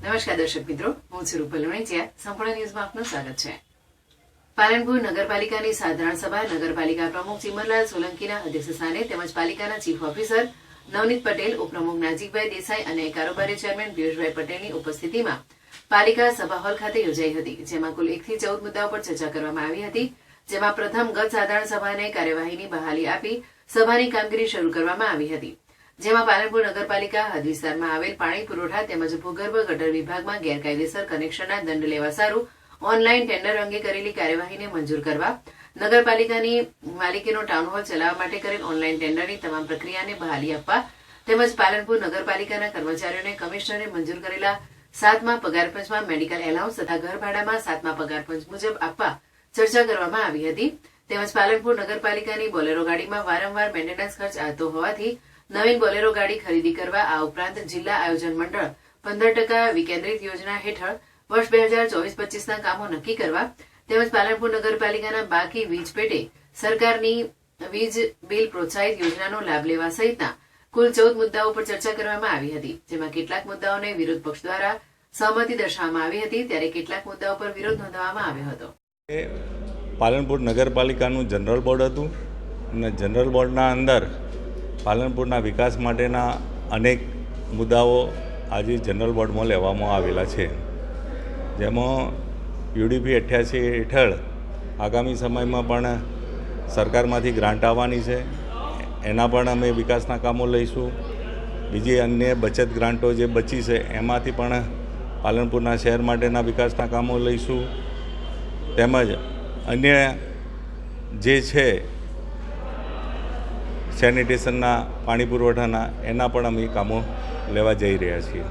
નમસ્કાર દર્શક મિત્રો, હું છું રૂપલ વણિચિયા. સંપૂર્ણ ન્યૂઝમાં આપનું સ્વાગત છે. પાલનપુર નગરપાલિકાની સાધારણ સભા નગરપાલિકા પ્રમુખ ચિમનલાલ સોલંકીના અધ્યક્ષસ્થાને તેમજ પાલિકાના ચીફ ઓફિસર નવનીત પટેલ, ઉપપ્રમુખ નાજીકભાઈ દેસાઈ અને કારોબારી ચેરમેન પિયુષભાઈ પટેલની ઉપસ્થિતિમાં પાલિકા સભા હોલ ખાતે યોજાઈ હતી. જેમાં કુલ 1 થી 14 મુદ્દાઓ પર ચર્ચા કરવામાં આવી હતી. જેમાં પ્રથમ ગત સાધારણ સભાને કાર્યવાહીની બહાલી આપી સભાની કામગીરી શરૂ કરવામાં આવી હતી. જેમાં પાલનપુર નગરપાલિકા હદ વિસ્તારમાં આવેલ પાણી પુરવઠા તેમજ ભૂગર્ભ ગટર વિભાગમાં ગેરકાયદેસર કનેક્શનના દંડ લેવા સારું ઓનલાઈન ટેન્ડર અંગે કરેલી કાર્યવાહીને મંજૂર કરવા, નગરપાલિકાની માલિકીનો ટાઉન હોલ ચલાવવા માટે કરેલ ઓનલાઈન ટેન્ડરની તમામ પ્રક્રિયાને બહાલી આપવા તેમજ પાલનપુર નગરપાલિકાના કર્મચારીઓને કમિશનરે મંજૂર કરેલા 7મા પગાર પંચમાં મેડિકલ એલાઉન્સ તથા ઘર ભાડામાં 7મા પગાર પંચ મુજબ આપવા ચર્ચા કરવામાં આવી હતી. તેમજ પાલનપુર નગરપાલિકાની બોલેરો ગાડીમાં વારંવાર મેન્ટેનન્સ ખર્ચ આવતો હોવાથી નવીન બોલેરો ગાડી ખરીદી કરવા, આ ઉપરાંત જિલ્લા આયોજન મંડળ 15% વિકેન્દ્રિત યોજના હેઠળ વર્ષ 2024-25ના કામો નક્કી કરવા તેમજ પાલનપુર નગરપાલિકાના બાકી વીજ પેટે સરકારની વીજ બિલ પ્રોત્સાહિત યોજનાનો લાભ લેવા સહિતના કુલ 14 મુદ્દાઓ પર ચર્ચા કરવામાં આવી હતી. જેમાં કેટલાક મુદ્દાઓને વિરોધ પક્ષ દ્વારા સહમતિ દર્શાવવામાં આવી હતી, ત્યારે કેટલાક મુદ્દાઓ પર વિરોધ નોંધવામાં આવ્યો હતો. પાલનપુર નગરપાલિકાનું જનરલ બોર્ડ હતું અને જનરલ બોર્ડના અંદર પાલનપુરના વિકાસ માટેના અનેક મુદ્દાઓ આજે જનરલ બોર્ડમાં લેવામાં આવેલા છે. જેમાં UDP 88 હેઠળ આગામી સમયમાં પણ સરકારમાંથી ગ્રાન્ટ આવવાની છે, એના પણ અમે વિકાસના કામો લઈશું. બીજી અન્ય બચત ગ્રાન્ટો જે બચી છે એમાંથી પણ પાલનપુરના શહેર માટેના વિકાસના કામો લઈશું. તેમજ અન્ય જે છે સેનિટેશનના, પાણી પુરવઠાના, એના પણ અમે કામો લેવા જઈ રહ્યા છીએ.